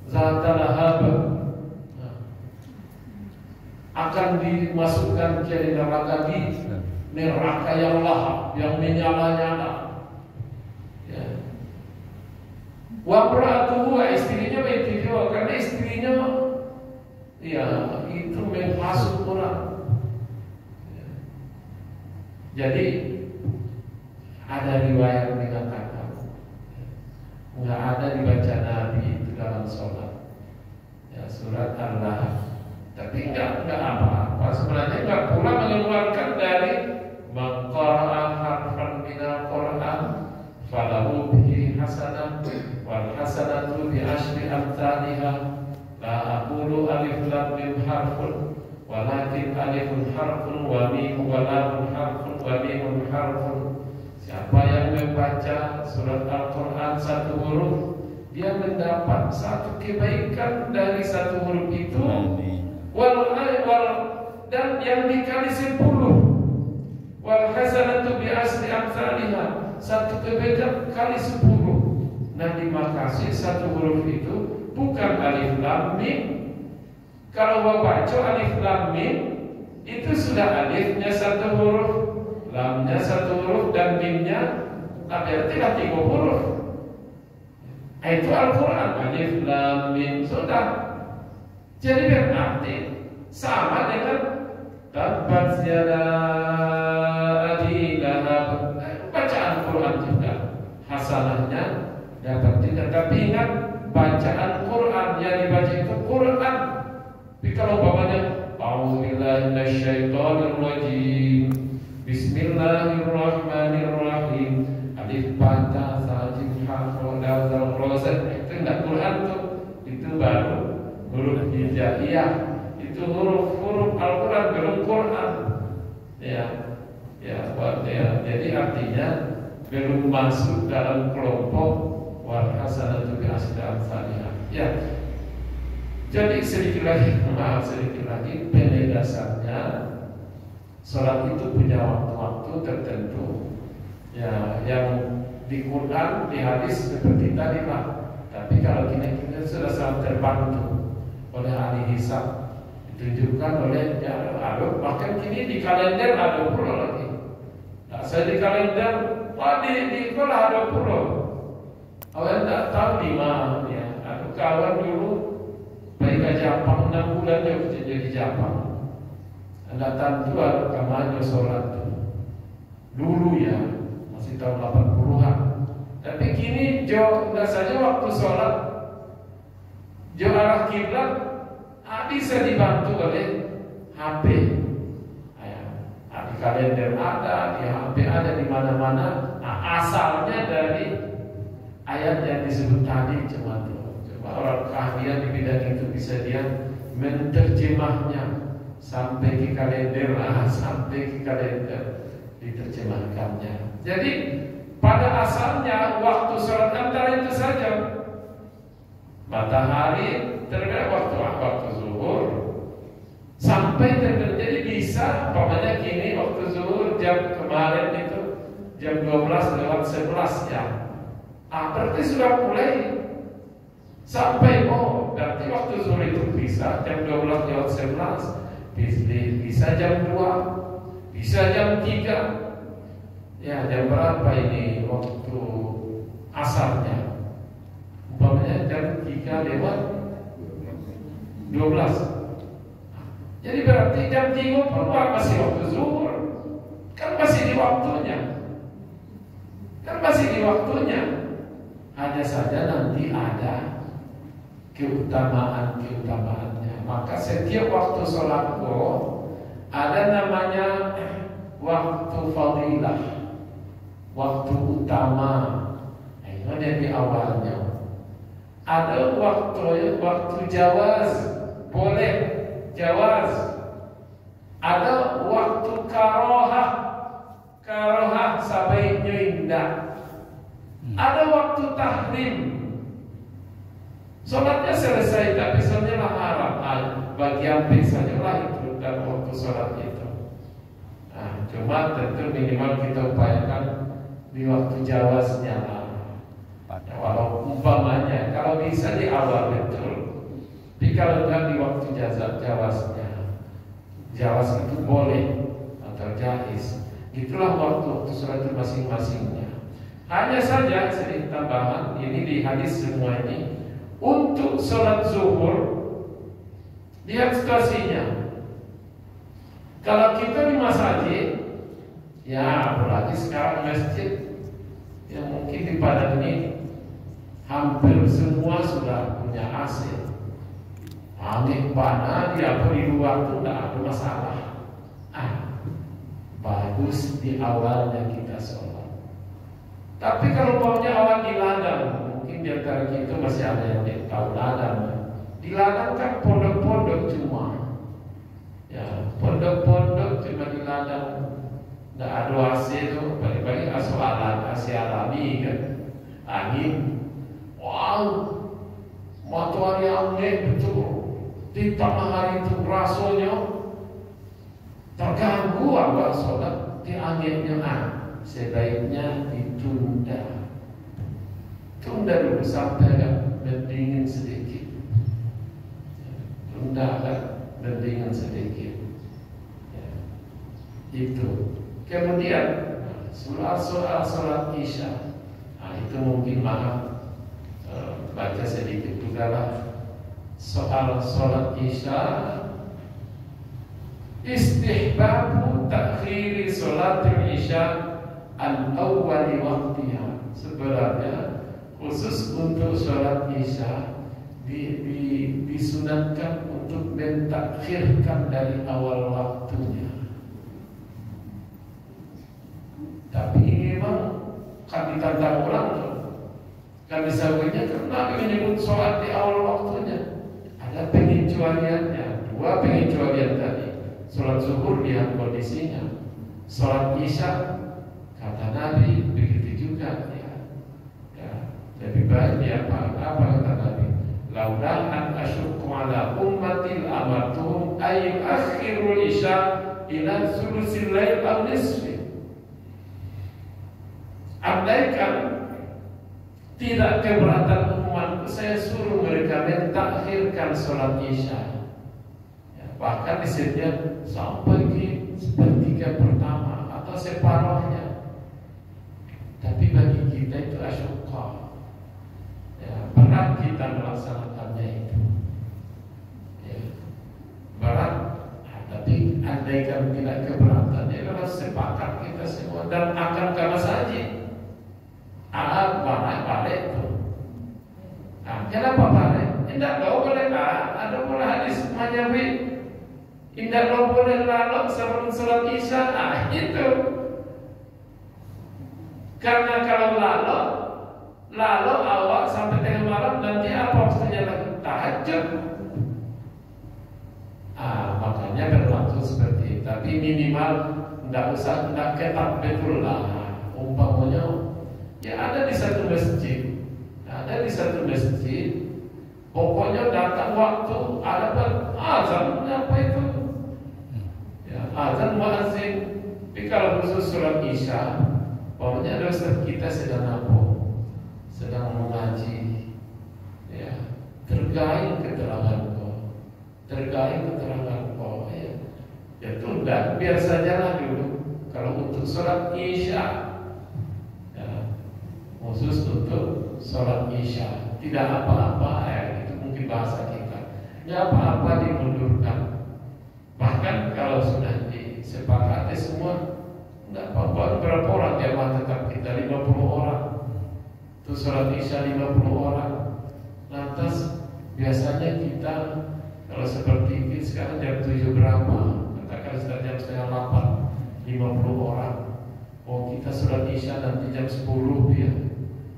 zata lahab, akan dimasukkan ke neraka yang lahab, yang menyala-nyala. Ya. Wa imra'atuhu, istrinya itu juga, karena istrinya ya itu menghasut orang. Ya. Jadi ada riwayat mengatakan nggak ada dibaca Nabi itu dalam sholat. Ya, surat Al-Lahab. Tapi enggak apa-apa. Sebenarnya enggak pula mengeluarkan dari maqara'a harfan minal Qur'an falahu bihi hasanah wal hasanatu bi asyri amsalihha. La aqulu alif lam mim harfun walakin alifun harfun wa mim wa lamun harfun wa mimun harfun. Siapa yang membaca surat Al-Qur'an 1 huruf, dia mendapat 1 kebaikan dari 1 huruf itu. Dan yang dikali 10. Wal hasanatu bi asri amsalihha, 1 kebaikan kali 10. Nah, dimakasih 1 huruf itu bukan alif lam mim. Kalau baca alif lam mim itu sudah alifnya 1 huruf, lamnya 1 huruf dan mimnya berarti 3 huruf. Itu Al-Quran, alif lam mim sudah. Jadi berarti sama dengan tabbat yada Abi Lahab. Bacaan Quran juga hasanahnya dapat juga. Tapi ingat, bacaan Quran yang dibaca itu Quran. Tapi kalau umpamanya a'udzubillahi minasyaitonirrajim, bismillahirrahmanirrahim, alif bata sajim hafal dal rozet, itu enggak Quran tuh. Itu baru huruf hijaiyah, itu huruf Al-Quran belum Quran. Ya. Jadi artinya belum masuk dalam kelompok wal hasanatu bi asri amsalihha. Ya. Jadi sedikit lagi pada dasarnya salat itu punya waktu-waktu tertentu. Ya, yang di Quran, di hadis seperti tadi lah. Tapi kalau kita sudah sangat terbantu oleh ahli hisab, ditunjukkan oleh bahkan kini di kalender ada pula lagi. Nah, saya di kalender, di sekolah ada pula. Awalnya tak tahu di mana ya. Aku kawan dulu pergi ke Jepang 6 bulan dia kerja di Jepang. Anda tentu ada kamarnya sholat dulu ya, masih tahun 80-an. Tapi kini tidak saja waktu sholat, jauh arah kiblat bisa dibantu oleh HP. Di kalender ada, di HP ada, di mana-mana. Nah, asalnya dari ayat yang disebut tadi cuma orang keahlian di bidang itu bisa dia menerjemahnya sampai ke kalender, sampai ke kalender diterjemahkannya. Jadi pada asalnya waktu sholat antara itu saja. Matahari terbit waktu zuhur sampai terbit. Jadi bisa, umpamanya kini waktu zuhur jam kemarin itu jam 12:11 ya. Berarti sudah mulai sampai berarti waktu zuhur itu bisa jam 12:11, bisa jam 2, bisa jam 3. Ya, jam berapa ini waktu asalnya? Umpamanya jam 3:12. Jadi berarti jam 3 pun masih waktu zuhur. Kan masih di waktunya. Hanya saja nanti ada keutamaannya. Maka setiap waktu sholat ada namanya waktu fadilah, waktu utama. Itu yang di awalnya. Ada waktu jawaz, boleh jawaz. Ada waktu karohah sebaiknya indah. Ada waktu tahrim, sholatnya selesai tapi soalnya haram. Bagian saja lah itu dan waktu sholat itu. Cuma tentu minimal kita upayakan di waktu jawaznya lah. Walau umpamanya kalau bisa di awal betul, tapi kalau enggak di waktu jawaznya. Jawaz itu boleh atau jaiz. Itulah waktu sholat itu masing-masingnya. Hanya saja sedikit tambahan, ini di hadis semua ini untuk sholat zuhur. Lihat situasinya. Kalau kita di masjid, ya apalagi sekarang masjid yang mungkin di Padang ini hampir semua sudah punya AC. Angin panas di luar itu tidak ada masalah. Bagus di awalnya kita sholat. Tapi kalau maunya awal di ladang, mungkin di antara kita masih ada yang tahu ladang. Di ladang kan pondok-pondok cuma, ya pondok-pondok cuma di ladang. Tidak ada AC itu, balik-balik AC alami kan, angin. Wow, matahari angin betul. Di tengah hari itu rasanya terganggu awal sholat di anginnya. Sebaiknya ditunda dulu sampai agak mendingin sedikit. Tunda agak mendingin sedikit. Itu. Kemudian soal sholat isya. Itu mungkin baca sedikit juga lah. Soal sholat isya, istihbabu takhiri sholatil isya al-awwali waktiha. Sebenarnya khusus untuk sholat isya disunatkan untuk mentakhirkan dari awal waktunya. Tapi ini memang kan ditantang ulang kan disebutnya karena menyebut sholat di awal waktunya. Ada pengecualiannya, 2 pengecualian tadi. Sholat zuhur lihat kondisinya, sholat isya kata Nabi begitu juga ya. Lebih baik dia apa kata Nabi? Laulah an asyukku ala ummatil amartuhum ay akhirul isya ila sulusil lail aw nisfi. andaikan tidak keberatan umatku, saya suruh mereka mentakhirkan sholat isya, ya, bahkan disediakan sampai ke sepertiga pertama atau separuhnya. Tapi bagi kita itu asyukah, ya, berat kita melaksanakannya itu, ya, berat. Tapi andaikan tidak keberatan, ya harus sepakat kita semua dan akan kalah saja. Balik itu. Nah, kenapa balik? Tidak lo boleh ada boleh hadis Nabi. Tidak lo boleh lalu sebelum sholat isya. Nah, itu. Karena kalau lalu awal sampai tengah malam, nanti apa maksudnya lagi? Tahajud. Makanya berlaku seperti itu. Tapi minimal tidak ketat betul lah. Umpamanya ya ada di satu masjid, pokoknya datang waktu ada azan, apa itu? Ya, azan muazzin. Tapi kalau khusus sholat isya, pokoknya ada ustaz kita sedang apa? Sedang mengaji, ya, tergaing keterangan kau, ya tunda, biar sajalah dulu. Kalau untuk sholat isya, khusus untuk sholat isya, tidak apa-apa, itu mungkin bahasa kita, ya apa-apa dimundurkan. Bahkan kalau sudah disepakati semua, tidak apa-apa. Berapa orang jamaah tetap kita? 50 orang. Itu sholat isya 50 orang. Lantas biasanya kita kalau seperti ini sekarang jam 7 berapa? Katakan sudah jam setengah 8, 50 orang. Oh, kita sholat isya nanti jam 10 ya.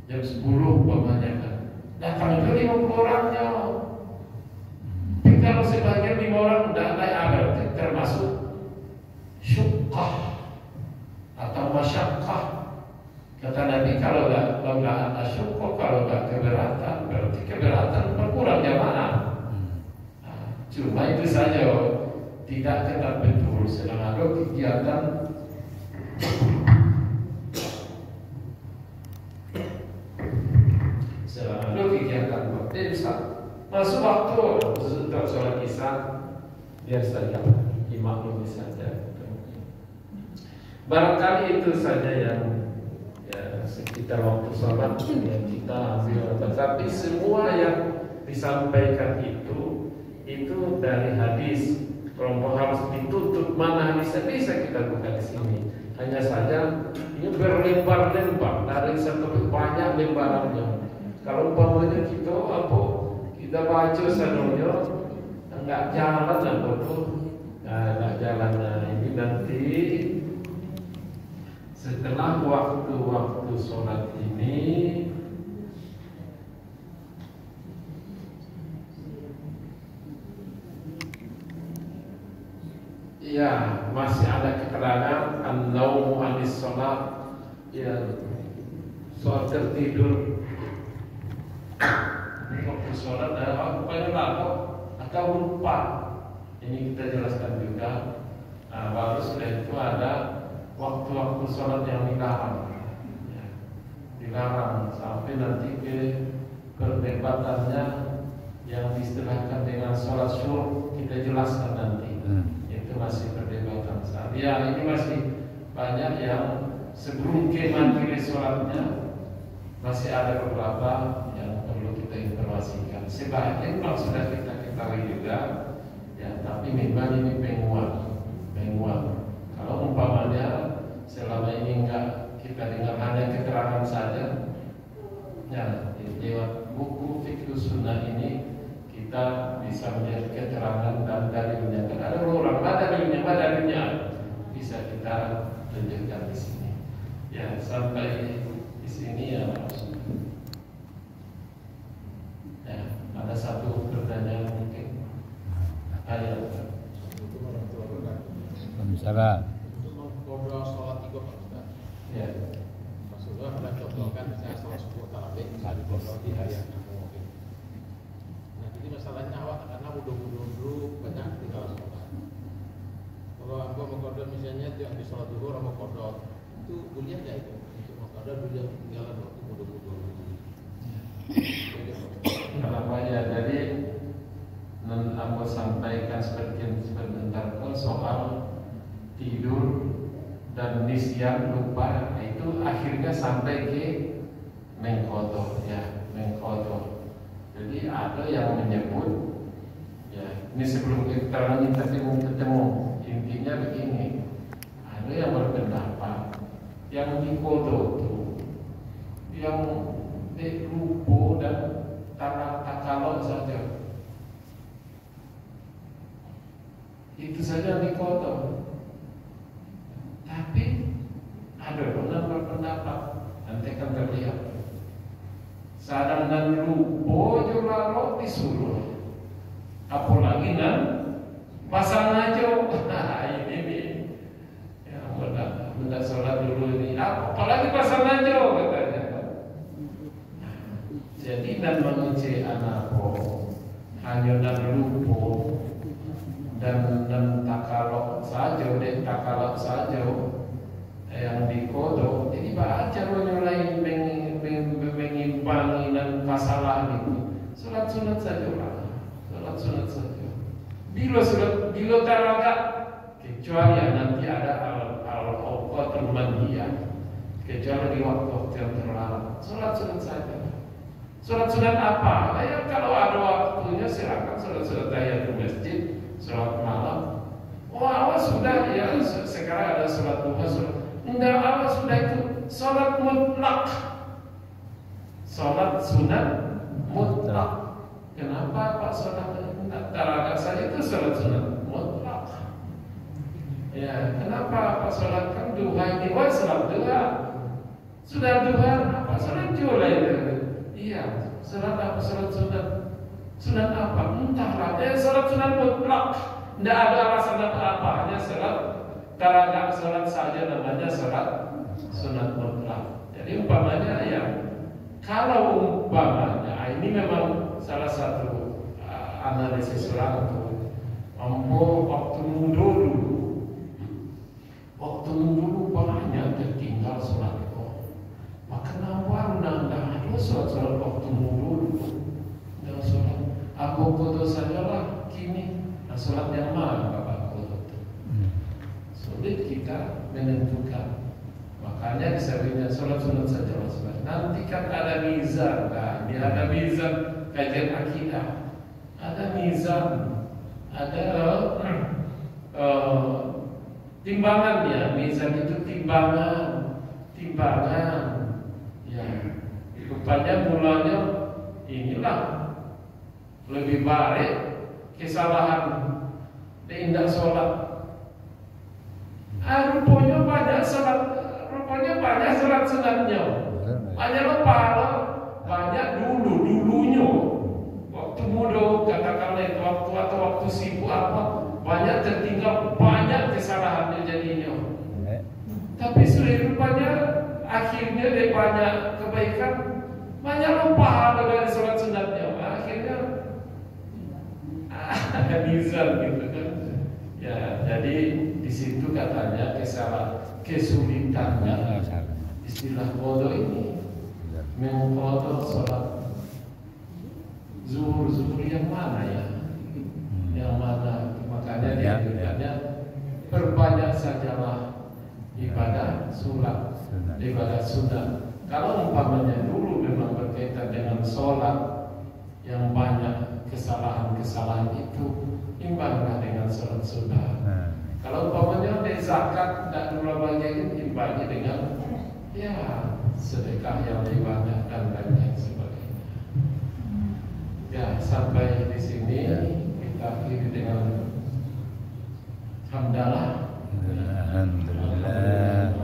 Jam 10 umpamanya kan. Datang itu 50 orangnya. Tapi kalau sebagian 5 orang tidak berarti termasuk syuqqah atau masyaqqah. Kata Nabi, kalau nggak ada syuqqah, kalau nggak keberatan, berarti keberatan berkurang jamaah. Cuma itu saja, tidak ketat betul. Sedang ada kegiatan masuk waktu untuk sholat isya, biar saja dimaklumi saja. Barangkali itu saja yang sekitar waktu sholat yang kita ambil. Tetapi semua yang disampaikan itu dari hadis. Kalau harus ditutup mana hadisnya bisa kita buka di sini. Hanya saja ini berlembar-lembar dari satu banyak lembarannya. Kalau umpamanya kita baca sadonya enggak jalan apa tuh, enggak jalan. Ini nanti setelah waktu sholat ini, ya masih ada keterangan an-naumu anis sholat, ya soal tertidur waktu sholat banyak lalu atau lupa. Ini kita jelaskan juga. Baru sudah itu ada waktu-waktu sholat yang dilarang, ya, dilarang sampai nanti ke perdebatannya yang diistilahkan dengan sholat syuruk, kita jelaskan nanti. Itu masih perdebatan. Ya ini masih banyak yang sebelum ke mandiri sholatnya masih ada beberapa yang perlu kita informasikan. Sebaiknya kalau sudah kita ketahui juga, ya, tapi memang ini penguat. Kalau umpamanya selama ini enggak kita dengar hanya keterangan saja, ya, lewat buku fikih sunnah ini kita bisa melihat keterangan dan dalilnya. Kan ada orang dalilnya bisa kita tunjukkan di sini. Ya, sampai di sini ya. Ya, ada satu pertanyaan mungkin. Ayo. Misalnya untuk ngobrol sholat tiga Pak. Ya. Maksudnya ada contohkan misalnya sholat subuh tarawih bisa dikontrol di hari yang mungkin. Nah, jadi masalahnya awak karena wudhu dulu banyak tinggal sholat. Kalau aku mau kodok misalnya itu yang di sholat zuhur mau kodok itu boleh nggak itu untuk Padahal dia jalan waktu muda-muda. Kenapa ya? Jadi aku sampaikan sebentar soal tidur dan nisyan lupa, itu akhirnya sampai ke mengkotor ya, mengkotor. Jadi ada yang menyebut ya, ini sebelum kita lanjut tapi mau ketemu, intinya begini, ada yang berpendapat yang dikodo itu yang lupa dan takalok saja, itu saja dikodo. Tapi ada orang berpendapat, nanti akan terlihat sadang dan lupa jual disuruh, apalagi nan pasang aja. Ini ya benda sholat dulu ini, apalagi pasang aja katanya. Jadi dan mengecek anak hanya dan lupa dan takalok saja yang dikodok. Jadi baca mulai mengimbangi dan kesalahan itu. Sunat saja lah, sunat saja. Bila taraga kecuali nanti ada al-awqatul mandiyah, kecuali di waktu yang terlarang. Sunat saja. Sunat apa? Ya kalau ada waktunya silakan sunat tahiyatul masjid, sholat malam. Awal sudah ya, sekarang ada sholat duha, enggak, awal sudah itu sholat mutlak, sholat sunat mutlak. Kenapa Pak sholat taraga saja itu sholat sunat mutlak? Ya, kenapa Pak sholat kan duha ini? Wah, sholat duha sudah duha apa sholat jual itu? Iya, sholat apa? Sholat sunat apa? Entahlah. Sholat sunat mutlak. Tidak ada alasan apa-apa. Hanya sholat taraga, sholat saja namanya sholat sunat mutlak. Jadi umpamanya ya, kalau umpamanya ini memang salah satu analisis orang tuh. Waktu dulu banyak tertinggal sholat kok. Maka nawar nanda ada sholat waktu dulu. Dan sholat aku kodo sajalah kini. Nah, sholat yang mana Bapak kodo? Sulit kita menentukan. Makanya disebutnya sholat sunat saja. Nanti kan ada mizan. Nah, ini ada mizan kajian akidah. Ada mizan. Ada timbangan ya. Mizan itu timbangan. Ya, rupanya mulanya inilah lebih baik kesalahan tidak sholat. Rupanya banyak sholat sunatnya, banyak pahala, banyak dulunya. Waktu muda katakanlah itu waktu sibuk apa, banyak tertinggal, banyak kesalahannya jadinya. Tapi sudah rupanya akhirnya dari banyak kebaikan, banyak pahala dari sholat sunatnya. Akhirnya ada mizan gitu kan. Ya, jadi di situ katanya kesulitannya istilah qada ini mengqada sholat zuhur yang mana ya? Yang mana? Makanya dia bilangnya perbanyak sajalah ibadah sunat. Kalau umpamanya dulu memang berkaitan dengan sholat yang banyak kesalahan itu, imbanglah dengan sholat sunnah. Kalau umpamanya dari zakat dan dua bagian itu imbangi dengan ya sedekah yang lebih banyak dan lain sebagainya. Ya, sampai di sini kita akhiri dengan hamdalah. Alhamdulillah.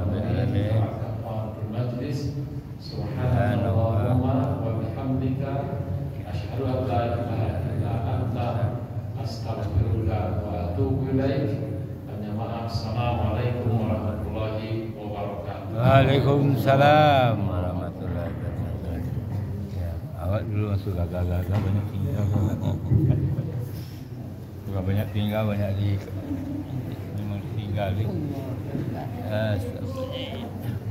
Majlis subhanallah wa bihamdika asyhadu an la ilaha illa anta astaghfiruka wa atubu ilaik. Maaf, assalamualaikum warahmatullahi wabarakatuh. Waalaikumsalam warahmatullahi wabarakatuh. Ya, awak dulu masuk gagal-gagal banyak tinggal. Juga banyak tinggal, banyak memang tinggal. Astagfirullah.